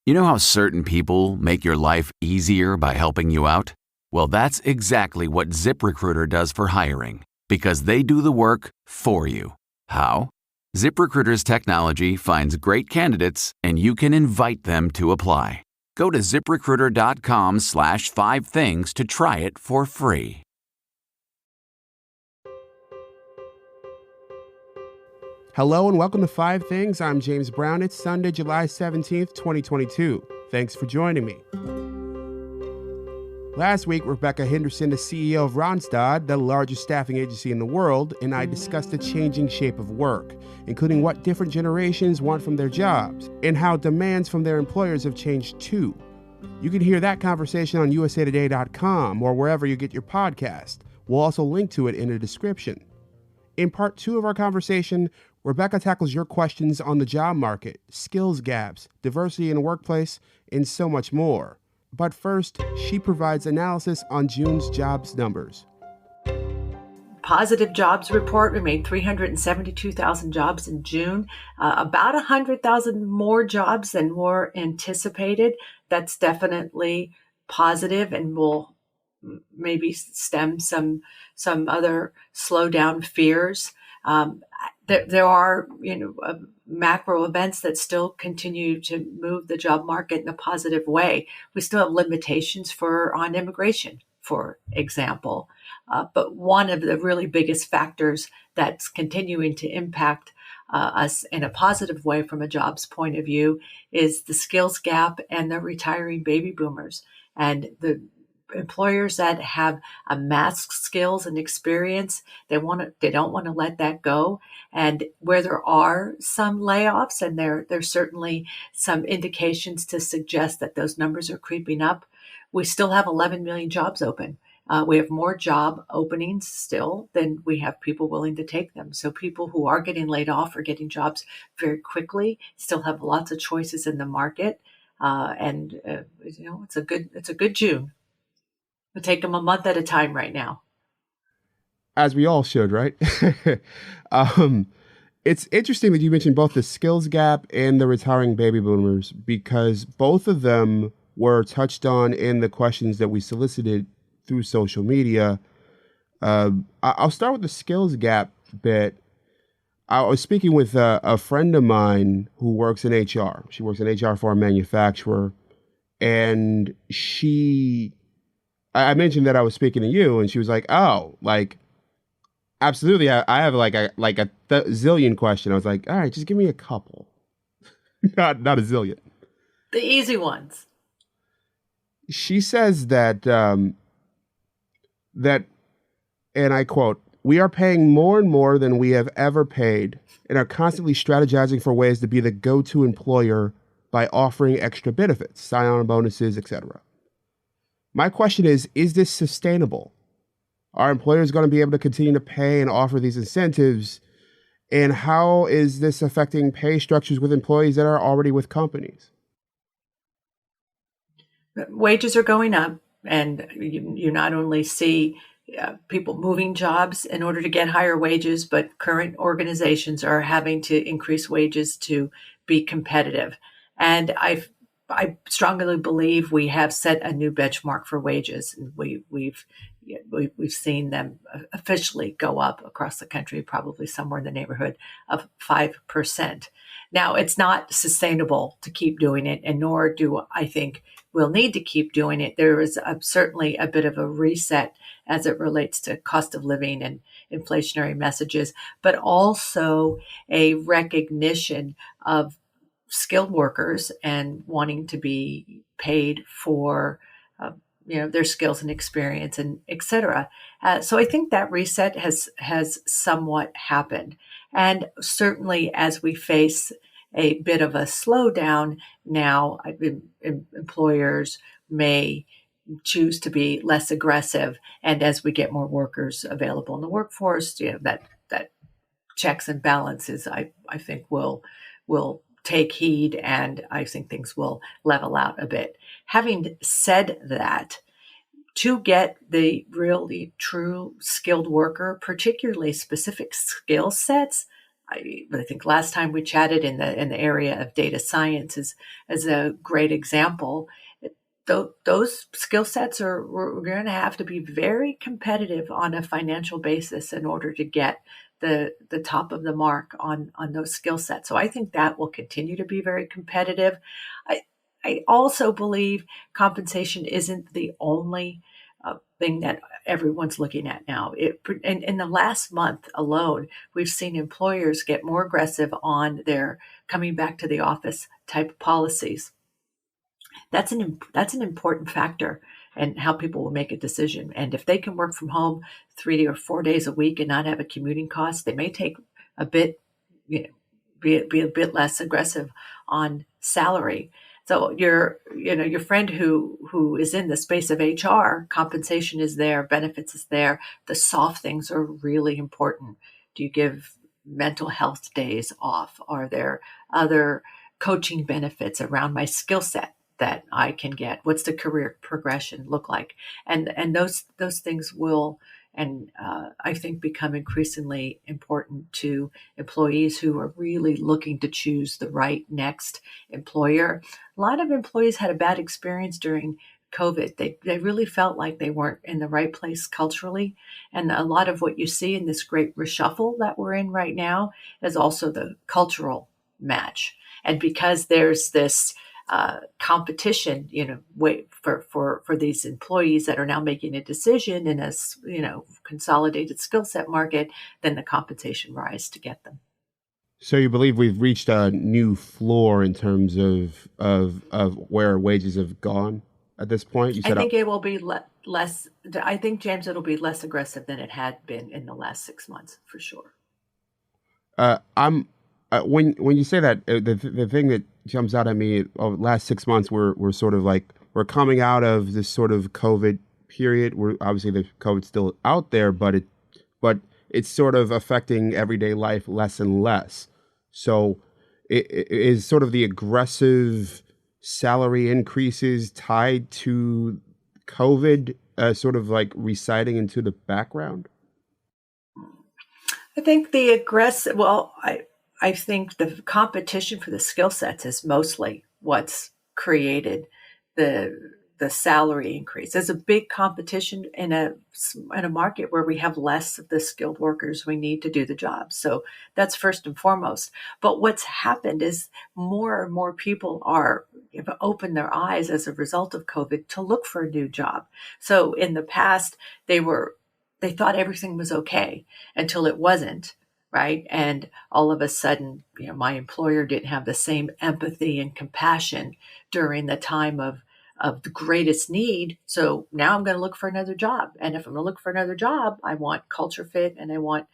You know how certain people make your life easier by helping you out? Well, that's exactly what ZipRecruiter does for hiring, because they do the work for you. How? ZipRecruiter's technology finds great candidates, and you can invite them to apply. Go to ZipRecruiter.com/5things to try it for free. Hello and welcome to 5 Things. I'm James Brown. It's Sunday, July 17th, 2022. Thanks for joining me. Last week, Rebecca Henderson, the CEO of Ranstad, the largest staffing agency in the world, and I discussed the changing shape of work, including what different generations want from their jobs and how demands from their employers have changed too. You can hear that conversation on usatoday.com or wherever you get your podcast. We'll also link to it in the description. In part 2 of our conversation, Rebecca tackles your questions on the job market, skills gaps, diversity in the workplace, and so much more. But first, she provides analysis on June's jobs numbers. Positive jobs report, we made 372,000 jobs in June, about 100,000 more jobs than were anticipated. That's definitely positive and will maybe stem some other slowdown fears. There are, macro events that still continue to move the job market in a positive way. We still have limitations on immigration, for example. But one of the really biggest factors that's continuing to impact us in a positive way from a jobs point of view is the skills gap and the retiring baby boomers. And the employers that have amassed skills and experience, they don't want to let that go. And where there are some layoffs, and there's certainly some indications to suggest that those numbers are creeping up, we still have 11 million jobs open. We have more job openings still than we have people willing to take them. So people who are getting laid off are getting jobs very quickly, still have lots of choices in the market. It's a good June. We'll take them a month at a time right now. As we all should, right? It's interesting that you mentioned both the skills gap and the retiring baby boomers, because both of them were touched on in the questions that we solicited through social media. I'll start with the skills gap bit. I was speaking with a friend of mine who works in HR. She works in HR for a manufacturer, and I mentioned that I was speaking to you, and she was like, "Oh, like, absolutely. I have like a zillion question." I was like, "All right, just give me a couple, not a zillion." The easy ones. She says that, and I quote, "We are paying more and more than we have ever paid and are constantly strategizing for ways to be the go-to employer by offering extra benefits, sign-on bonuses, etc." My question is this sustainable? Are employers going to be able to continue to pay and offer these incentives? And how is this affecting pay structures with employees that are already with companies? Wages are going up, and you not only see people moving jobs in order to get higher wages, but current organizations are having to increase wages to be competitive. And I strongly believe we have set a new benchmark for wages. We've seen them officially go up across the country, probably somewhere in the neighborhood of 5%. Now, it's not sustainable to keep doing it, and nor do I think we'll need to keep doing it. There is certainly a bit of a reset as it relates to cost of living and inflationary messages, but also a recognition of skilled workers and wanting to be paid for their skills and experience and et cetera. So I think that reset has somewhat happened. And certainly as we face a bit of a slowdown now, employers may choose to be less aggressive. And as we get more workers available in the workforce, that checks and balances, I think will take heed, and I think things will level out a bit. Having said that, to get the really true skilled worker, particularly specific skill sets, I think last time we chatted in the area of data science is a great example. Those skill sets we're going to have to be very competitive on a financial basis in order to get the top of the mark on those skill sets. So I think that will continue to be very competitive. I also believe compensation isn't the only thing that everyone's looking at now. In the last month alone, we've seen employers get more aggressive on their coming back to the office type policies. That's an important factor in how people will make a decision. And if they can work from home 3 or 4 days a week and not have a commuting cost, they may take a bit, be a bit less aggressive on salary. So your friend who is in the space of HR, compensation is there, benefits is there. The soft things are really important. Do you give mental health days off? Are there other coaching benefits around my skill set that I can get? What's the career progression look like? And those things will, and I think, become increasingly important to employees who are really looking to choose the right next employer. A lot of employees had a bad experience during COVID. They really felt like they weren't in the right place culturally. And a lot of what you see in this great reshuffle that we're in right now is also the cultural match. And because there's this competition, for these employees that are now making a decision in a, consolidated skill set market, then the compensation rise to get them. So you believe we've reached a new floor in terms of where wages have gone at this point? You said I think it will be less. I think, James, it'll be less aggressive than it had been in the last 6 months, for sure. When you say that, the thing that jumps out at me over the last 6 months, we're sort of like, we're coming out of this sort of COVID period. We're obviously, the COVID's still out there, but it's sort of affecting everyday life less and less. So it is sort of the aggressive salary increases tied to COVID, sort of like receding into the background. I think the aggressive. Well, I think the competition for the skill sets is mostly what's created the salary increase. There's a big competition in a market where we have less of the skilled workers we need to do the job. So that's first and foremost. But what's happened is more and more people have opened their eyes as a result of COVID to look for a new job. So in the past, they thought everything was okay until it wasn't. Right. And all of a sudden, my employer didn't have the same empathy and compassion during the time of the greatest need. So now I'm going to look for another job. And if I'm going to look for another job, I want culture fit. And I want,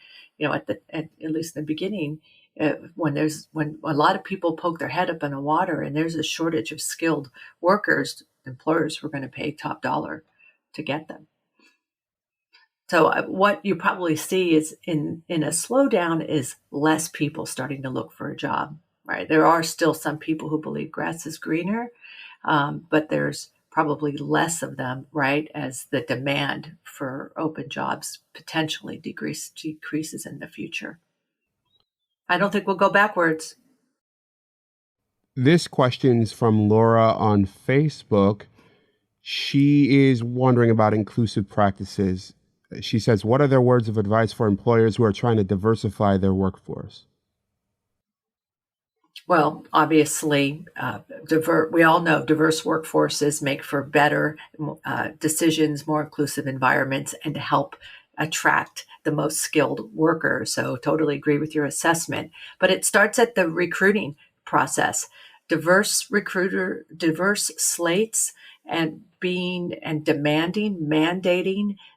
at least in the beginning, when a lot of people poke their head up in the water and there's a shortage of skilled workers, employers were going to pay top dollar to get them. So what you probably see is in a slowdown is less people starting to look for a job, right? There are still some people who believe grass is greener, but there's probably less of them, right? As the demand for open jobs potentially decreases in the future. I don't think we'll go backwards. This question's from Laura on Facebook. She is wondering about inclusive practices. She says, what are their words of advice for employers who are trying to diversify their workforce? Well, obviously, we all know diverse workforces make for better decisions, more inclusive environments, and to help attract the most skilled workers. So totally agree with your assessment. But it starts at the recruiting process. Diverse slates, and mandating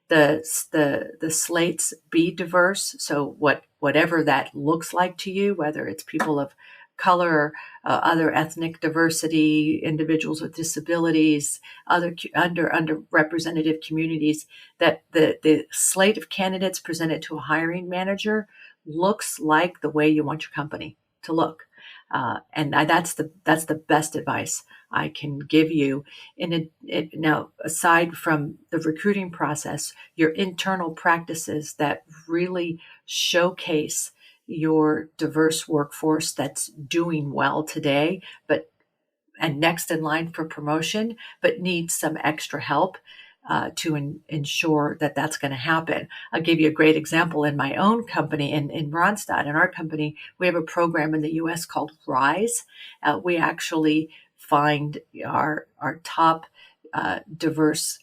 the slates be diverse. So whatever that looks like to you, whether it's people of color, other ethnic diversity, individuals with disabilities, other underrepresented communities, that the slate of candidates presented to a hiring manager looks like the way you want your company to look. And that's the best advice I can give you. Now, aside from the recruiting process, your internal practices that really showcase your diverse workforce that's doing well today, and next in line for promotion, but needs some extra help to ensure that that's going to happen. I'll give you a great example in my own company, in Ranstad. In our company, we have a program in the U.S. called RISE. We actually find our top diverse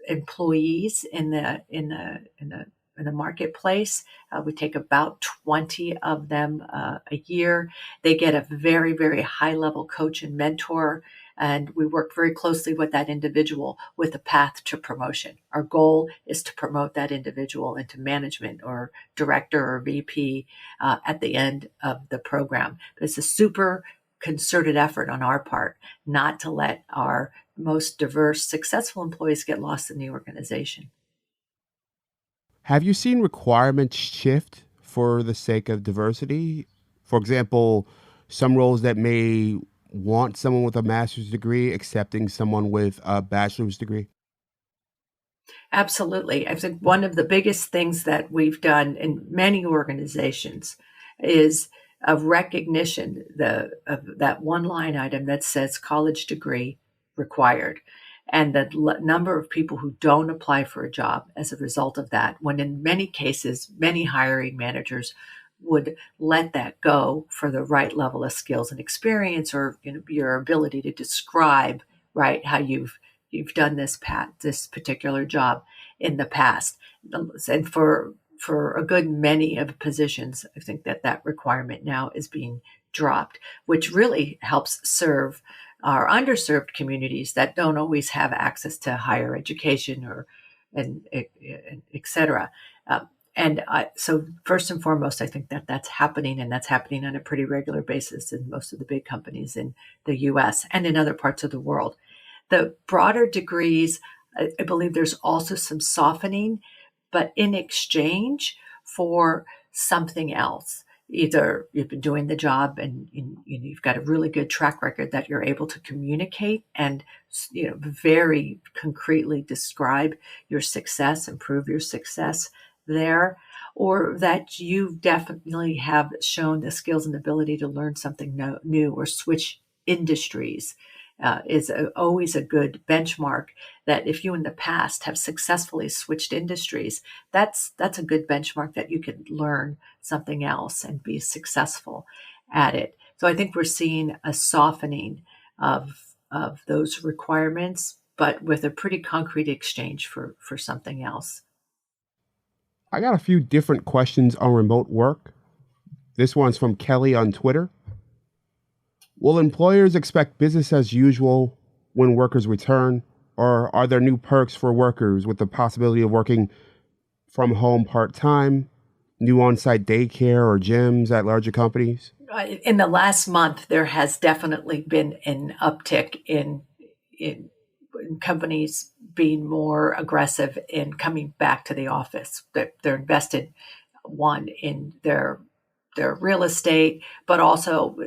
employees in the marketplace. We take about 20 of them a year. They get a very, very high level coach and mentor, and we work very closely with that individual with a path to promotion. Our goal is to promote that individual into management or director or VP at the end of the program. But it's a super concerted effort on our part not to let our most diverse, successful employees get lost in the organization. Have you seen requirements shift for the sake of diversity? For example, some roles that may want someone with a master's degree accepting someone with a bachelor's degree? Absolutely. I think one of the biggest things that we've done in many organizations is a recognition of that one line item that says college degree required, and the number of people who don't apply for a job as a result of that, when in many cases, many hiring managers would let that go for the right level of skills and experience, or your ability to describe right how you've done this particular job in the past. And for a good many of positions, I think that requirement now is being dropped, which really helps serve our underserved communities that don't always have access to higher education and et cetera. So first and foremost, I think that's happening, and that's happening on a pretty regular basis in most of the big companies in the U.S. and in other parts of the world. The broader degrees, I believe there's also some softening, but in exchange for something else. Either you've been doing the job and you've got a really good track record that you're able to communicate and very concretely describe your success and prove your success there, or that you definitely have shown the skills and ability to learn something new or switch industries. Is always a good benchmark, that if you in the past have successfully switched industries, that's a good benchmark that you can learn something else and be successful at it. So I think we're seeing a softening of those requirements, but with a pretty concrete exchange for something else. I got a few different questions on remote work. This one's from Kelly on Twitter. Will employers expect business as usual when workers return, or are there new perks for workers with the possibility of working from home part-time, new on-site daycare or gyms at larger companies? In the last month, there has definitely been an uptick in companies being more aggressive in coming back to the office. They're invested, one, in their real estate, but also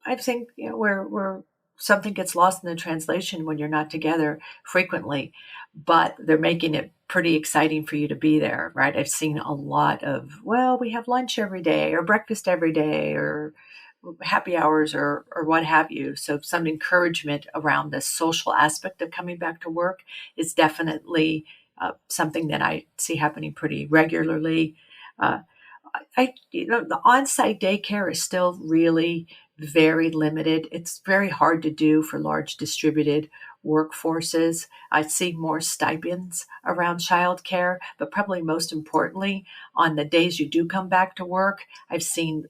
I think where something gets lost in the translation when you're not together frequently, but they're making it pretty exciting for you to be there, right? I've seen a lot of, well, we have lunch every day or breakfast every day or happy hours or what have you. So some encouragement around the social aspect of coming back to work is definitely something that I see happening pretty regularly. The on-site daycare is still really very limited. It's very hard to do for large distributed workforces. I see more stipends around childcare, but probably most importantly, on the days you do come back to work, I've seen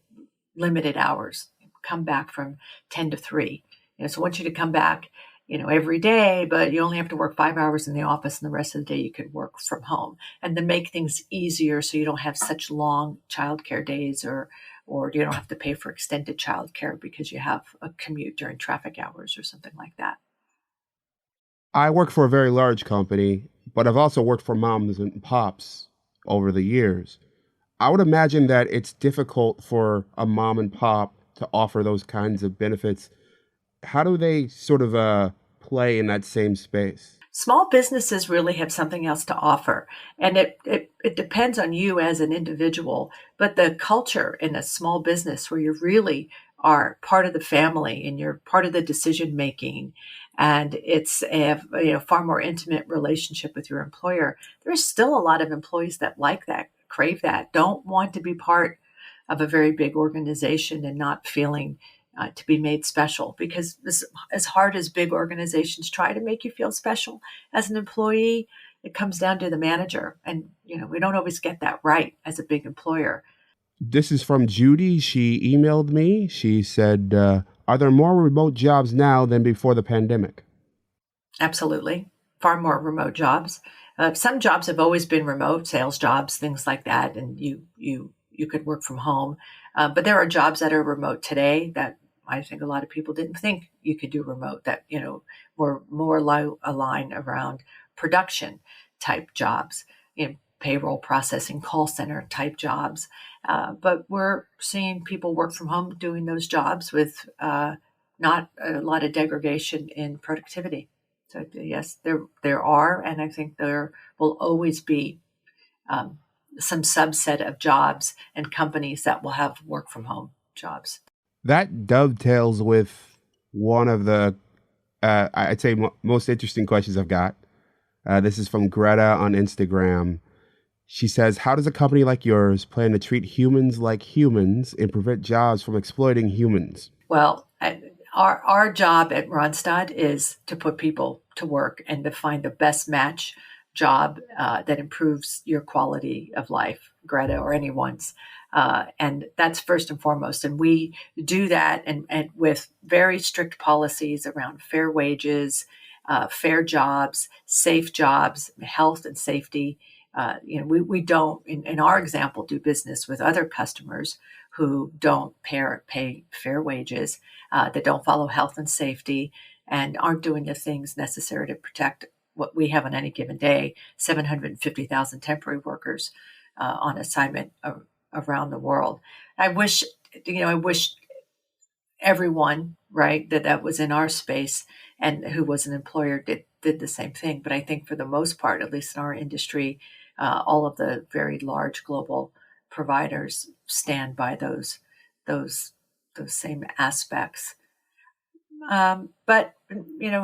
limited hours. Come back from 10 to 3. So I want you to come back, every day, but you only have to work 5 hours in the office, and the rest of the day you could work from home. And to make things easier so you don't have such long childcare days, or you don't have to pay for extended childcare because you have a commute during traffic hours or something like that. I work for a very large company, but I've also worked for moms and pops over the years. I would imagine that it's difficult for a mom and pop to offer those kinds of benefits. How do they sort of play in that same space? Small businesses really have something else to offer, and it depends on you as an individual. But the culture in a small business where you really are part of the family and you're part of the decision making, and it's a far more intimate relationship with your employer. There's still a lot of employees that like that, crave that, don't want to be part of a very big organization and not feeling to be made special, because as hard as big organizations try to make you feel special as an employee, it comes down to the manager. And, we don't always get that right as a big employer. This is from Judy. She emailed me. She said, are there more remote jobs now than before the pandemic? Absolutely. Far more remote jobs. Some jobs have always been remote, sales jobs, things like that. And you could work from home. But there are jobs that are remote today that I think a lot of people didn't think you could do remote, that, were more aligned around production type jobs, payroll processing, call center type jobs. But we're seeing people work from home doing those jobs with not a lot of degradation in productivity. So yes, there are, and I think there will always be some subset of jobs and companies that will have work from home jobs. That dovetails with one of the, I'd say, most interesting questions I've got. This is from Greta on Instagram. She says, how does a company like yours plan to treat humans like humans and prevent jobs from exploiting humans? Well, our job at Ranstad is to put people to work and to find the best match job that improves your quality of life, Greta, or anyone's. And that's first and foremost. And we do that and with very strict policies around fair wages, fair jobs, safe jobs, health and safety. We don't, in our example, do business with other customers who don't pay fair wages, that don't follow health and safety, and aren't doing the things necessary to protect what we have on any given day, 750,000 temporary workers on assignment around the world. I wish everyone, right, that was in our space and who was an employer did the same thing. But I think for the most part, at least in our industry, all of the very large global providers stand by those same aspects. But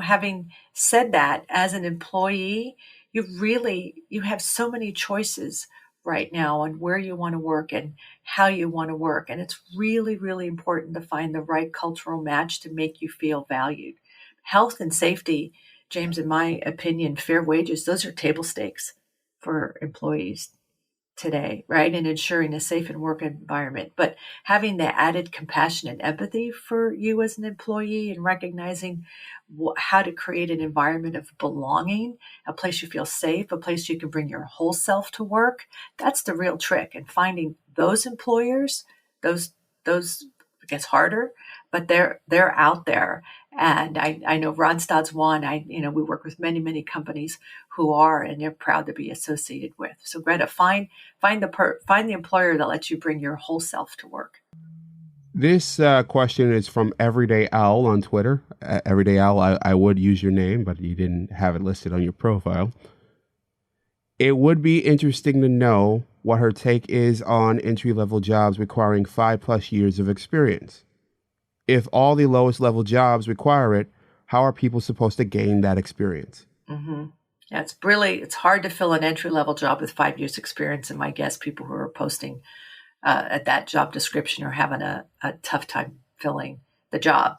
having said that, as an employee, you have so many choices right now on where you want to work and how you want to work. And it's really, really important to find the right cultural match to make you feel valued. Health and safety, James, in my opinion, fair wages, those are table stakes for employees today, right? And ensuring a safe and work environment. But having the added compassion and empathy for you as an employee and recognizing how to create an environment of belonging, a place you feel safe, a place you can bring your whole self to work. That's the real trick. And finding those employers, those it gets harder, but they're out there. And I know Randstad's one. We work with many, many companies who are, and they're proud to be associated with. So Greta, find the employer that lets you bring your whole self to work. This question is from Everyday Owl on Twitter. Everyday Owl, I would use your name, but you didn't have it listed on your profile. It would be interesting to know what her take is on entry-level jobs requiring 5+ years of experience. If all the lowest level jobs require it, how are people supposed to gain that experience? Mm-hmm. Yeah, it's hard to fill an entry-level job with 5 years experience. And my guess, people who are posting at that job description are having a tough time filling the job,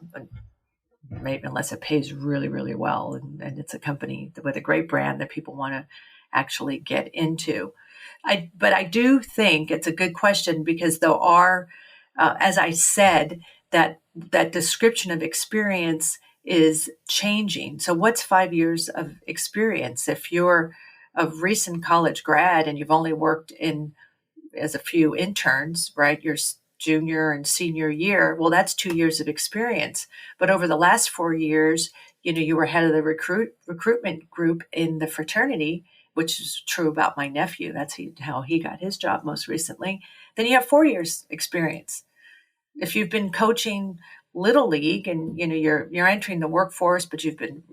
maybe unless it pays really, really well. And it's a company with a great brand that people want to actually get into. But I do think it's a good question, because there are, as I said, that description of experience is changing. So what's 5 years of experience? If you're a recent college grad and you've only worked as a few interns, right? Your junior and senior year, well, that's 2 years of experience. But over the last 4 years, you were head of the recruitment group in the fraternity, which is true about my nephew. That's how he got his job most recently. Then you have 4 years experience. If you've been coaching Little League and you're entering the workforce, but you've been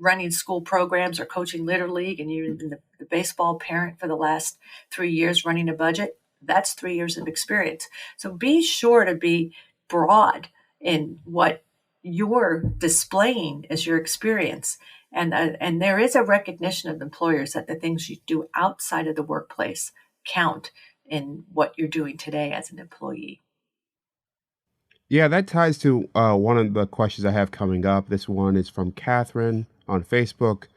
running school programs or coaching Little League, and you've been the baseball parent for the last 3 years running a budget, that's 3 years of experience. So be sure to be broad in what you're displaying as your experience. And there is a recognition of employers that the things you do outside of the workplace count in what you're doing today as an employee. Yeah, that ties to one of the questions I have coming up. This one is from Catherine on Facebook.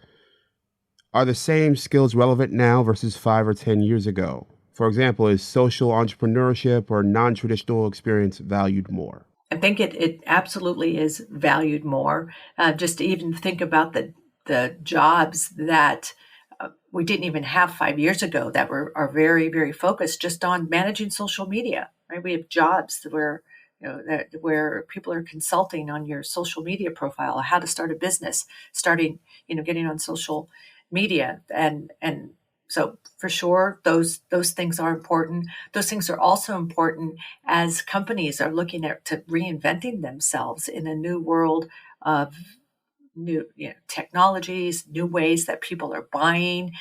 Are the same skills relevant now versus 5 or 10 years ago? For example, is social entrepreneurship or non-traditional experience valued more? I think it absolutely is valued more. Just to even think about the jobs that we didn't even have 5 years ago that are very, very focused just on managing social media, right? We have jobs where where people are consulting on your social media profile, how to start a business, starting, getting on social media, and so for sure those things are important. Those things are also important as companies are looking at to reinventing themselves in a new world of new technologies, new ways that people are buying.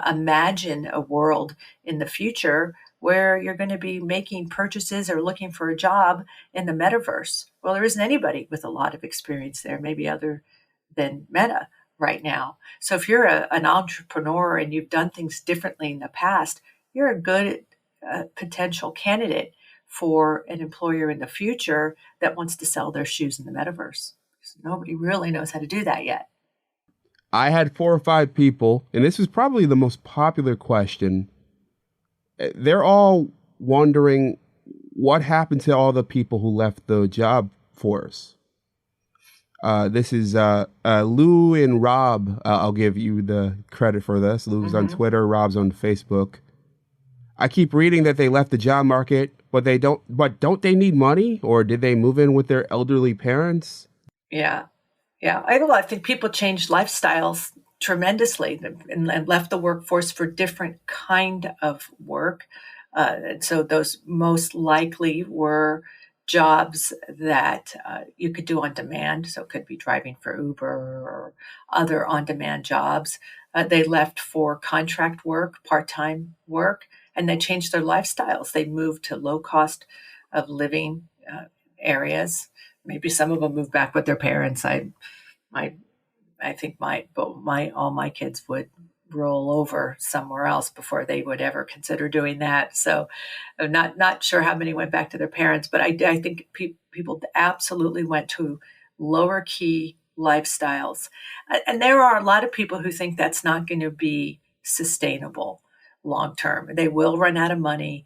Imagine a world in the future where you're going to be making purchases or looking for a job in the metaverse. Well, there isn't anybody with a lot of experience there, maybe other than Meta right now. So if you're an entrepreneur and you've done things differently in the past, you're a good potential candidate for an employer in the future that wants to sell their shoes in the metaverse. Nobody really knows how to do that yet. I had 4 or 5 people, and this was probably the most popular question. They're all wondering what happened to all the people who left the job force. This is Lou and Rob. I'll give you the credit for this. Lou's on Twitter, Rob's on Facebook. I keep reading that they left the job market, but don't they need money, or did they move in with their elderly parents? Yeah. Yeah. I think people changed lifestyles tremendously and left the workforce for different kind of work. And so those most likely were jobs that you could do on demand. So it could be driving for Uber or other on-demand jobs. They left for contract work, part-time work, and they changed their lifestyles. They moved to low cost of living areas. Maybe some of them moved back with their parents. I think all my kids would roll over somewhere else before they would ever consider doing that. So I'm not sure how many went back to their parents, but I think people absolutely went to lower key lifestyles. And there are a lot of people who think that's not going to be sustainable long term. They will run out of money.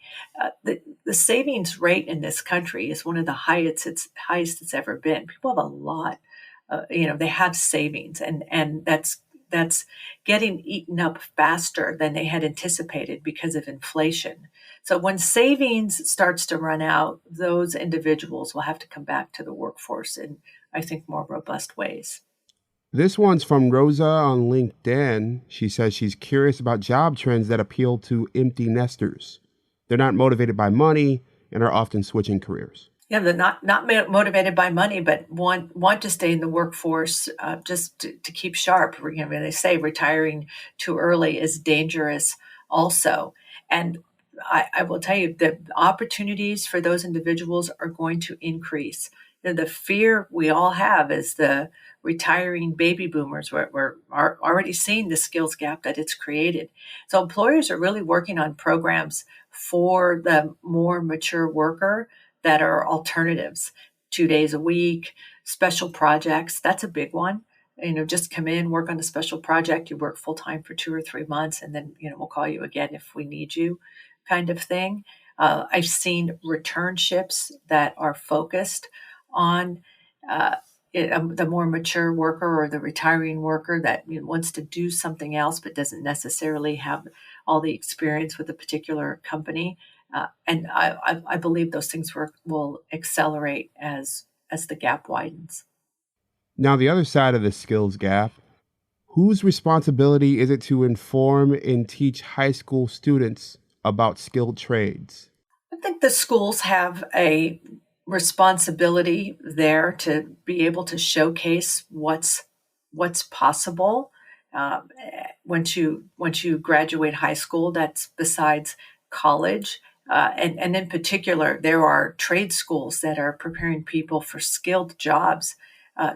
The savings rate in this country is one of the highest it's ever been. People have a lot. They have savings, and that's getting eaten up faster than they had anticipated because of inflation. So when savings starts to run out, those individuals will have to come back to the workforce in, I think, more robust ways. This one's from Rosa on LinkedIn. She says she's curious about job trends that appeal to empty nesters. They're not motivated by money and are often switching careers. Yeah, they're not motivated by money, but want to stay in the workforce just to keep sharp. They say retiring too early is dangerous also. And I will tell you that opportunities for those individuals are going to increase. The fear we all have is the retiring baby boomers. We're already seeing the skills gap that it's created. So employers are really working on programs for the more mature worker that are alternatives, 2 days a week, special projects. That's a big one. Just come in, work on a special project. You work full time for 2 or 3 months, and then, we'll call you again if we need you, kind of thing. I've seen returnships that are focused on the more mature worker or the retiring worker that wants to do something else but doesn't necessarily have all the experience with a particular company. And I believe those things will accelerate as the gap widens. Now, the other side of the skills gap, whose responsibility is it to inform and teach high school students about skilled trades? I think the schools have a responsibility there to be able to showcase what's what's possible once you graduate high school. That's besides college. And in particular, there are trade schools that are preparing people for skilled jobs.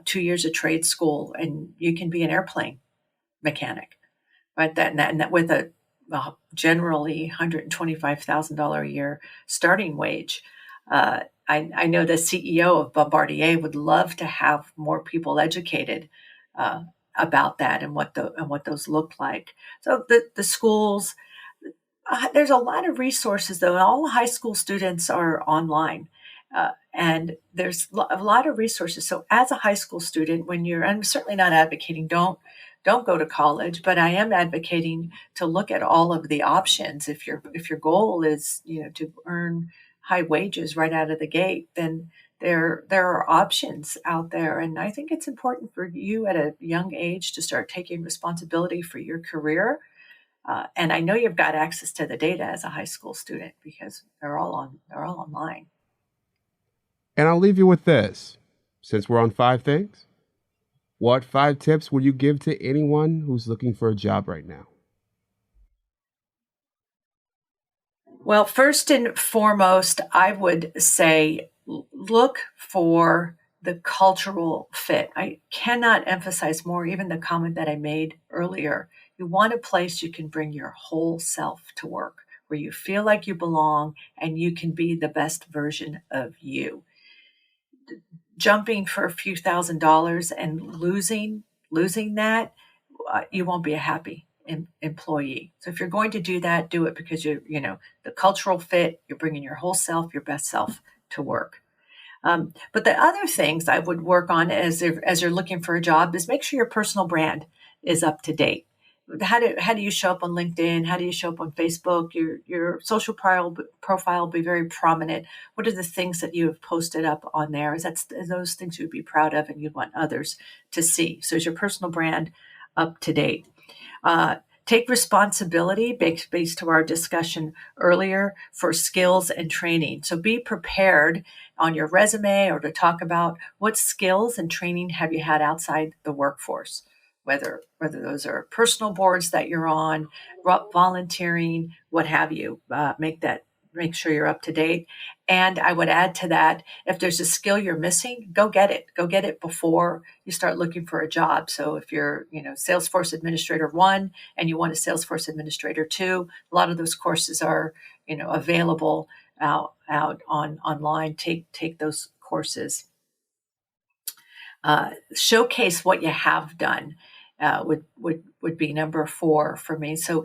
2 years of trade school, and you can be an airplane mechanic, right? That with a generally $125,000 a year starting wage. I know the CEO of Bombardier would love to have more people educated about that and what those look like. So the schools, there's a lot of resources though. All high school students are online. And there's a lot of resources. So as a high school student, I'm certainly not advocating don't go to college, but I am advocating to look at all of the options. If your goal is, to earn high wages right out of the gate, then there are options out there. And I think it's important for you at a young age to start taking responsibility for your career. And I know you've got access to the data as a high school student because they're all online. And I'll leave you with this. Since we're on 5 things, what 5 tips would you give to anyone who's looking for a job right now? Well, first and foremost, I would say look for the cultural fit. I cannot emphasize more, even the comment that I made earlier. You want a place you can bring your whole self to work, where you feel like you belong and you can be the best version of you. Jumping for a few $1,000s and losing that, you won't be a happy employee. So if you're going to do that, do it because the cultural fit, you're bringing your whole self, your best self to work. But the other things I would work on as you're looking for a job is make sure your personal brand is up to date. How do you show up on LinkedIn? How do you show up on Facebook? Your social profile will be very prominent. What are the things that you have posted up on there? Is those things you'd be proud of and you'd want others to see? So is your personal brand up to date? Take responsibility based to our discussion earlier for skills and training. So be prepared on your resume or to talk about what skills and training have you had outside the workforce. Whether those are personal boards that you're on, volunteering, what have you, make sure you're up to date. And I would add to that, if there's a skill you're missing, go get it. Go get it before you start looking for a job. So if you're, Salesforce Administrator 1 and you want a Salesforce Administrator 2, a lot of those courses are, available out online. Take those courses. Showcase what you have done. Would be number 4 for me. So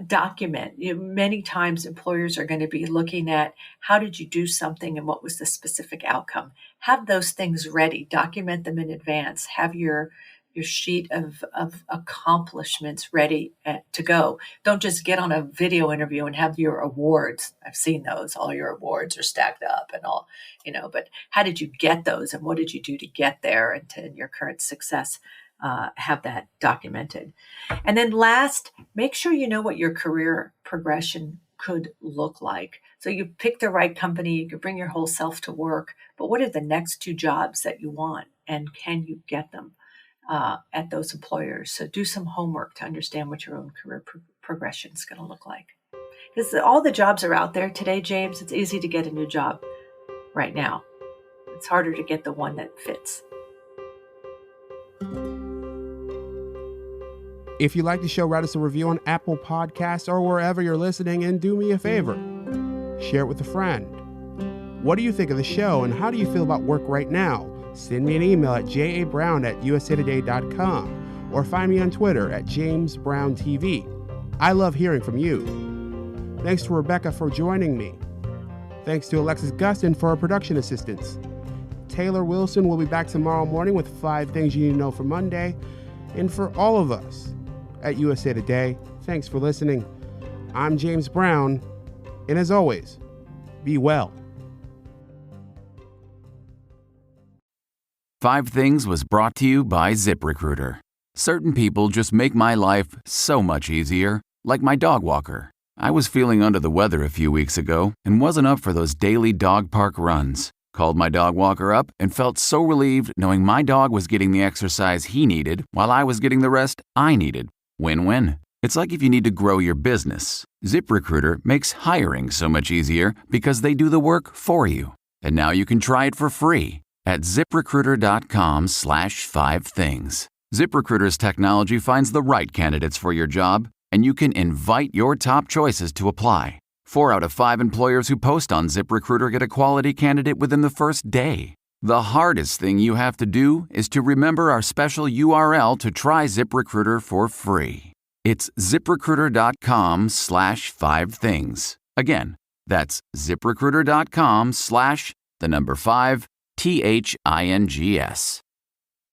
document. Many times employers are going to be looking at how did you do something and what was the specific outcome. Have those things ready. Document them in advance. Have your sheet of accomplishments ready to go. Don't just get on a video interview and have your awards. I've seen those. All your awards are stacked up and all, but how did you get those and what did you do to get there and to your current success? Have that documented. And then last, make sure you know what your career progression could look like. So you pick the right company, you can bring your whole self to work, but what are the next 2 jobs that you want and can you get them at those employers? So do some homework to understand what your own career progression is going to look like. Because all the jobs are out there today, James. It's easy to get a new job right now. It's harder to get the one that fits. If you like the show, write us a review on Apple Podcasts or wherever you're listening, and do me a favor. Share it with a friend. What do you think of the show, and how do you feel about work right now? Send me an email at jasatoday.com or find me on Twitter at JamesBrownTV. I love hearing from you. Thanks to Rebecca for joining me. Thanks to Alexis Gustin for our production assistance. Taylor Wilson will be back tomorrow morning with 5 things you need to know for Monday. And for all of us at USA Today, thanks for listening. I'm James Brown, and as always, be well. 5 Things was brought to you by ZipRecruiter. Certain people just make my life so much easier, like my dog walker. I was feeling under the weather a few weeks ago and wasn't up for those daily dog park runs. Called my dog walker up and felt so relieved knowing my dog was getting the exercise he needed while I was getting the rest I needed. Win-win. It's like if you need to grow your business. ZipRecruiter makes hiring so much easier because they do the work for you. And now you can try it for free at ZipRecruiter.com/5things. ZipRecruiter's technology finds the right candidates for your job, and you can invite your top choices to apply. 4 out of 5 employers who post on ZipRecruiter get a quality candidate within the first day. The hardest thing you have to do is to remember our special URL to try ZipRecruiter for free. It's ZipRecruiter.com/5things. Again, that's ZipRecruiter.com/5things.